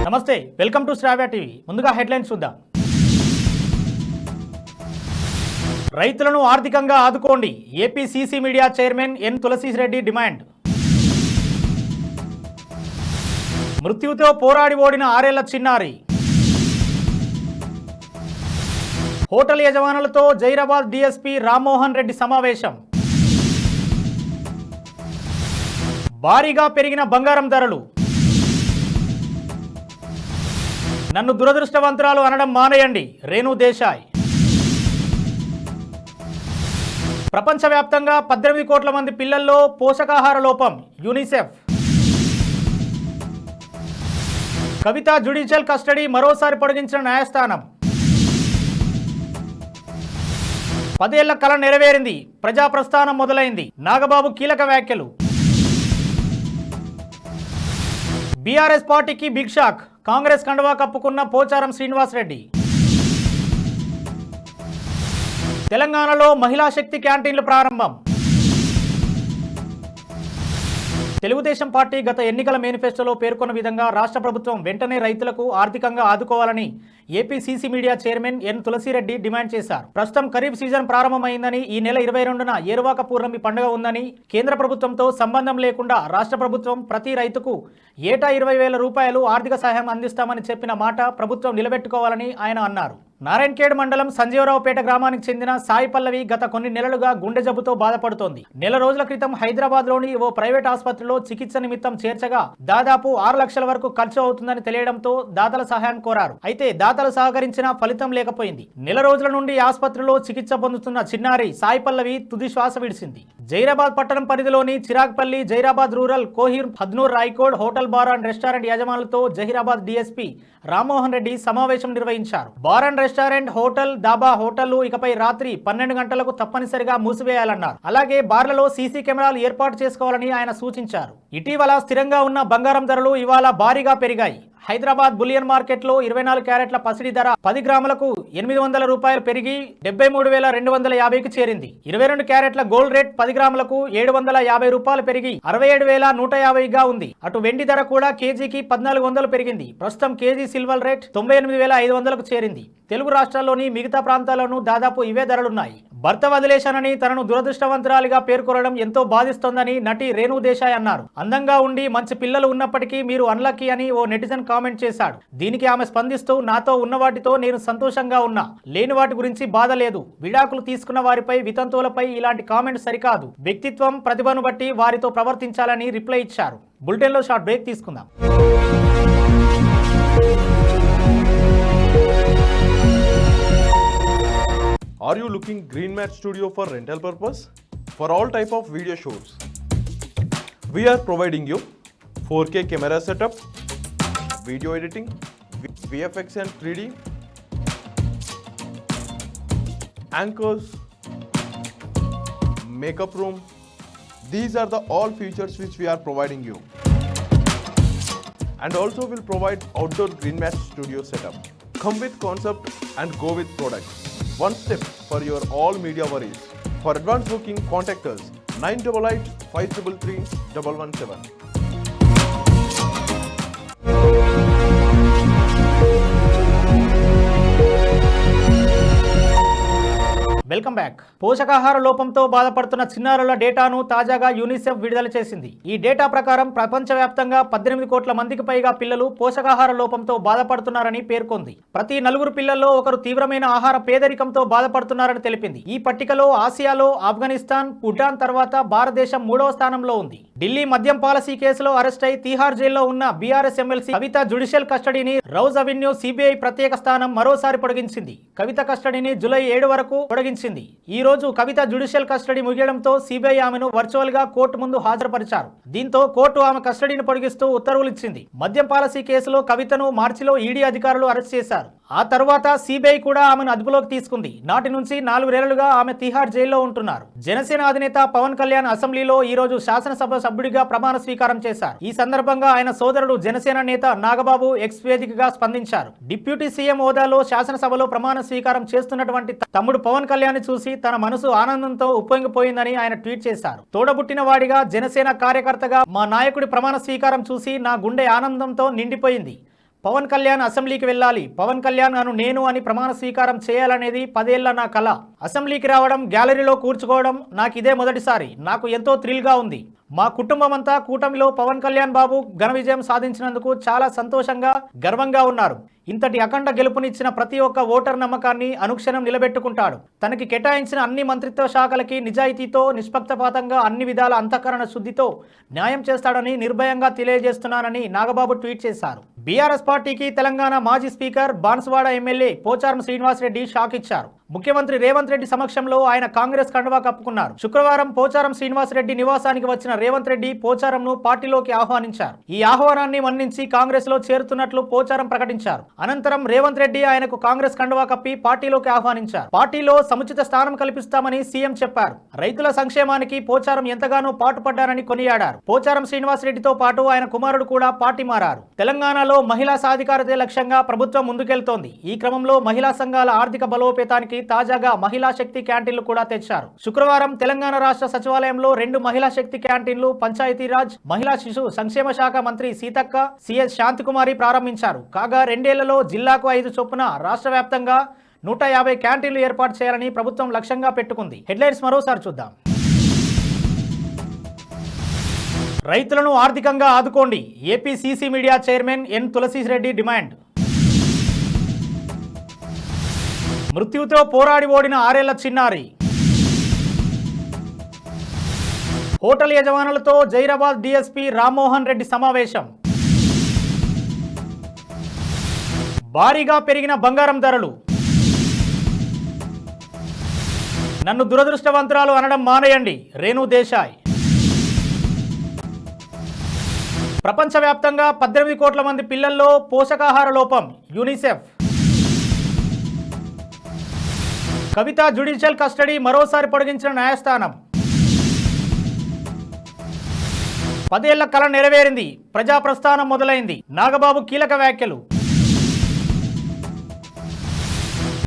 నమస్తే, welcome to Shravya TV. ముందుగా headlines చూద్దాం. రైతులను ఆర్థికంగా ఆదుకోండి, AP CC media chairman N Tulasireddy demand. మృత్యుతో పోరాడి ఓడిన 6 ఏళ్ల చిన్నారి. హోటల్ యజమానులతో జైరాబాద్ డీఎస్పీ రామ్మోహన్ రెడ్డి సమావేశం. భారీగా పెరిగిన బంగారం ధరలు. నన్ను దురదృష్టవంతురాలు అనడం మానేయండి, రేణు దేశాయ్. ప్రపంచవ్యాప్తంగా 18 కోట్ల మంది పిల్లల్లో పోషకాహార లోపం, యూనిసెఫ్. కవిత జ్యుడిషియల్ కస్టడీ మరోసారి పొడిగించిన న్యాయస్థానం. 10 ఏళ్ల కల నెరవేరింది, ప్రజాప్రస్థానం మొదలైంది, నాగబాబు కీలక వ్యాఖ్యలు. బీఆర్ఎస్ పార్టీకి బిగ్ షాక్, కాంగ్రెస్ కండువా కప్పుకున్న పోచారం శ్రీనివాసరెడ్డి. తెలంగాణలో మహిళా శక్తి క్యాంటీన్లు ప్రారంభం. తెలుగుదేశం పార్టీ గత ఎన్నికల మేనిఫెస్టోలో పేర్కొన్న విధంగా రాష్ట్ర ప్రభుత్వం వెంటనే రైతులకు ఆర్థికంగా ఆదుకోవాలని AP CC media chairman N Tulasireddy demand చేశారు. ప్రస్తుతం ఖరీఫ్ సీజన్ ప్రారంభమైందని, ఈ నెల 22న ఏరువాక పూర్ణమి పండుగ ఉందని, కేంద్ర ప్రభుత్వంతో సంబంధం లేకుండా రాష్ట్ర ప్రభుత్వం ప్రతి రైతుకు ఏటా 20,000 రూపాయలు ఆర్థిక సహాయం అందిస్తామని చెప్పిన మాట ప్రభుత్వం నిలబెట్టుకోవాలని ఆయన అన్నారు. నారాయణఖేడ్ మండలం సంజీవరావుపేట గ్రామానికి చెందిన సాయి పల్లవి గత కొన్ని నెలలుగా గుండె జబ్బుతో బాధపడుతోంది. నెల రోజుల క్రితం హైదరాబాద్లోని ఓ ప్రైవేట్ ఆసుపత్రిలో చికిత్స నిమిత్తం చేర్చగా దాదాపు 6 లక్షల వరకు ఖర్చు అవుతుందని తెలియడంతో దాతల సహాయం కోరారు. అయితే దాతలు సహకరించినా ఫలితం లేకపోయింది. నెల రోజుల నుండి ఆసుపత్రిలో చికిత్స పొందుతున్న చిన్నారి సాయి పల్లవి తుది శ్వాస విడిసింది. జైరాబాద్ పట్టణం పరిధిలోని Chiragpalli, Zaheerabad rural, Kohir, Hadnur, Raikode hotel bar and restaurant యజమానులతో జహీరాబాద్ డీఎస్పీ రామ్మోహన్ రెడ్డి సమావేశం నిర్వహించారు. Bar and restaurant, hotel, dhaba, హోటళ్లు ఇకపై రాత్రి 12 గంటలకు తప్పనిసరిగా మూసివేయాలన్నారు. అలాగే బార్లలో సీసీ కెమెరాలు ఏర్పాటు చేసుకోవాలని ఆయన సూచించారు. ఇటీవల స్థిరంగా ఉన్న బంగారం ధరలు ఇవాళ భారీగా పెరిగాయి. హైదరాబాద్ బులియన్ మార్కెట్లో 24 క్యారెట్ల పసిడి ధర 10 గ్రాములకు 800 రూపాయలు పెరిగి 73,250కి చేరింది. 22 క్యారెట్ల గోల్డ్ రేట్ 10 గ్రాములకు 750 రూపాయలు పెరిగి 67,150గా ఉంది. అటు వెండి ధర కూడా కేజీకి 1,400 పెరిగింది. ప్రస్తుతం కేజీ సిల్వర్ రేట్ 98,500కు చేరింది. తెలుగు రాష్ట్రాల్లోని మిగతా ప్రాంతాల్లోనూ దాదాపు ఇవే ధరలున్నాయి. భర్త వదిలేశానని తనను దురదృష్టవంతురాలిగా పేర్కొనడం ఎంతో బాధిస్తోందని నటి రేణు దేశాయ్ అన్నారు. అందంగా ఉండి మంచి పిల్లలు ఉన్నప్పటికీ మీరు అన్లక్కీ అని ఓ నెటిజన్ కామెంట్ చేశాడు. దీనికి ఆమె స్పందిస్తూ, నాతో ఉన్న వాటితో నేను సంతోషంగా ఉన్నా, లేని వాటి గురించి బాధ లేదు. విడాకులు తీసుకున్న వారిపై, వితంతువులపై ఇలాంటి కామెంట్ సరికాదు. వ్యక్తిత్వం, ప్రతిభను బట్టి వారితో ప్రవర్తించాలని రిప్లై ఇచ్చారు. బులెటిన్లో షార్ట్ బ్రేక్ తీసుకుందాం. Are you looking Green Mat Studio for rental purpose? For all type of video shoots, we are providing you 4K camera setup, video editing, VFX and 3D, anchors, makeup room. These are the all features which we are providing you. And also will provide outdoor Green Mat Studio setup. Come with concept and go with product. One step for your all media worries. For advance booking, contact us 988 533 117. Welcome back. పోషకాహార లోపంతో బాధపడుతున్న చిన్నారుల డేటాను తాజాగా UNICEF విడుదల చేసింది. ఈ data ప్రకారం ప్రపంచవ్యాప్తంగా 18 కోట్ల మందికి పైగా పిల్లలు పోషకాహార లోపంతో బాధపడుతున్నారని పేర్కొంది. ప్రతి 4 పిల్లల్లో ఒకరు తీవ్రమైన ఆహార పేదరికంతో బాధపడుతున్నారని తెలిపింది. ఈ పట్టికలో ఆసియాలో ఆఫ్ఘనిస్తాన్, భూటాన్ తర్వాత భారతదేశం 3వ స్థానంలో ఉంది. ఢిల్లీ మద్యం పాలసీ కేసులో అరెస్ట్ అయి తీహార్ జైల్లో ఉన్న బీఆర్ఎస్ ఎమ్మెల్సీ కవిత జ్యుడిషియల్ కస్టడీని రౌజ్ అవెన్యూ సిబిఐ ప్రత్యేక స్థానం మరోసారి పొడిగించింది. కవిత కస్టడీని జూలై 7 వరకు పొడిగించింది. ఈ రోజు కవిత జ్యుడిషియల్ కస్టడీ ముగియడంతో సిబిఐ ఆమెను వర్చువల్ గా కోర్టు ముందు హాజరుపరిచారు. దీంతో కోర్టు ఆమె కస్టడీని పొడిగిస్తూ ఉత్తర్వులు ఇచ్చింది. మద్యం పాలసీ కేసులో కవితను మార్చిలో ఈడీ అధికారులు అరెస్ట్ చేశారు. ఆ తర్వాత సిబిఐ కూడా ఆమెను అదుపులోకి తీసుకుంది. నాటి నుంచి 4 నెలలుగా ఆమె తిహార్ జైల్లో ఉంటున్నారు. జనసేన అధినేత పవన్ కళ్యాణ్ అసెంబ్లీలో ఈ రోజు శాసనసభ సభ్యుడిగా ప్రమాణ స్వీకారం చేశారు. ఈ సందర్భంగా ఆయన సోదరుడు జనసేన నేత నాగబాబు ఎక్స్ వేదికగా స్పందించారు. డిప్యూటీ సీఎం హోదాలో శాసనసభలో ప్రమాణ స్వీకారం చేస్తున్నటువంటి తమ్ముడు పవన్ కళ్యాణ్ చూసి తన మనసు ఆనందంతో ఉప్పొంగిపోయిందని ఆయన ట్వీట్ చేశారు. తోడబుట్టిన వాడిగా జనసేన కార్యకర్తగా మా నాయకుడి ప్రమాణ స్వీకారం చూసి నా గుండె ఆనందంతో నిండిపోయింది. పవన్ కళ్యాణ్ అసెంబ్లీకి వెళ్ళాలి, పవన్ కళ్యాణ్ నేను అని ప్రమాణ స్వీకారం చేయాలనేది 10 ఏళ్ల నా కల. అసెంబ్లీకి రావడం, గ్యాలరీలో కూర్చుకోవడం నాకు ఇదే మొదటిసారి. నాకు ఎంతో థ్రిల్గా ఉంది. మా కుటుంబం అంతా కూటమిలో పవన్ కళ్యాణ్ బాబు ఘన విజయం సాధించినందుకు చాలా సంతోషంగా, గర్వంగా ఉన్నారు. ఇంతటి అఖండ గెలుపునిచ్చిన ప్రతి ఒక్క ఓటర్ నమ్మకాన్ని అనుక్షణం నిలబెట్టుకుంటాడు. తనకి కేటాయించిన అన్ని మంత్రిత్వ శాఖలకి నిజాయితీతో, నిష్పక్షపాతంగా, అన్ని విధాల అంతఃకరణ శుద్ధితో న్యాయం చేస్తాడని నిర్భయంగా తెలియజేస్తున్నానని నాగబాబు ట్వీట్ చేశారు. బీఆర్ఎస్ పార్టీకి తెలంగాణ మాజీ speaker, Banswada MLA Pocharam Srinivasareddy shock ఇచ్చారు. ముఖ్యమంత్రి రేవంత్ రెడ్డి సమక్షంలో ఆయన కాంగ్రెస్ కండువా కప్పుకున్నారు. శుక్రవారం పోచారం శ్రీనివాసరెడ్డి నివాసానికి వచ్చిన రేవంత్ రెడ్డి పోచారంను పార్టీలోకి ఆహ్వానించారు. ఈ ఆహ్వానాన్ని మన్నించి కాంగ్రెస్ లో చేరుతున్నట్లు పోచారం ప్రకటించారు. అనంతరం రేవంత్ రెడ్డి ఆయనకు కాంగ్రెస్ కండువా కప్పి పార్టీలోకి ఆహ్వానించారు. పార్టీలో సముచిత స్థానం కల్పిస్తామని సీఎం చెప్పారు. రైతుల సంక్షేమానికి పోచారం ఎంతగానో పాటుపడ్డారని కొనియాడారు. పోచారం శ్రీనివాసరెడ్డితో పాటు ఆయన కుమారుడు కూడా పార్టీ మారారు. తెలంగాణలో మహిళా సాధికారతే లక్ష్యంగా ప్రభుత్వం ముందుకెళ్తోంది. ఈ క్రమంలో మహిళా సంఘాల ఆర్థిక బలోపేతానికి తాజాగా మహిళా శక్తి క్యాంటీన్లు కూడా తెచ్చారు. శుక్రవారం తెలంగాణ రాష్ట్ర సచివాలయంలో 2 మహిళా శక్తి క్యాంటీన్లు పంచాయతీరాజ్, మహిళా శిశు సంక్షేమ శాఖ మంత్రి సీతక్క, సిఎస్ శాంతికుమారి ప్రారంభించారు. కాగా 2 ఏళ్లలో జిల్లాకు 5 చొప్పున రాష్ట్ర వ్యాప్తంగా 150 క్యాంటీన్లు ఏర్పాటు చేయాలని ప్రభుత్వం లక్ష్యంగా పెట్టుకుంది. హెడ్లైన్స్ మరోసారి చూద్దాం. రైతులను ఆర్థికంగా ఆదుకోండి, AP CC media chairman N Tulasireddy demand. మృత్యుతో పోరాడి ఓడిన 6 ఏళ్ల చిన్నారి. హోటల్ యజమానులతో జైరాబాద్ డీఎస్పీ రామ్మోహన్ రెడ్డి సమావేశం. భారీగా పెరిగిన బంగారం ధరలు. నన్ను దురదృష్టవంతురాలు అనడం మానేయండి, రేణు దేశాయ్. ప్రపంచవ్యాప్తంగా 18 కోట్ల మంది పిల్లల్లో పోషకాహార లోపం, యూనిసెఫ్. కవిత జ్యుడిషియల్ కస్టడీ మరోసారి పొడిగించిన న్యాయస్థానం. 10 ఏళ్ల కల నెరవేరింది, ప్రజా ప్రస్థానం మొదలైంది, నాగబాబు కీలక వ్యాఖ్యలు.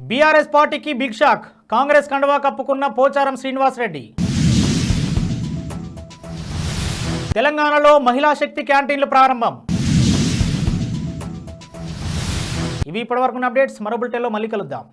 బీఆర్ఎస్ పార్టీకి బిగ్ షాక్, కాంగ్రెస్ కండువా కప్పుకున్న పోచారం శ్రీనివాసరెడ్డి. తెలంగాణలో మహిళా శక్తి క్యాంటీన్లు ప్రారంభం. ఇవి ఇప్పటివరకు అప్డేట్స్. మరో బులెటిన్లో మళ్ళీ కలుద్దాం.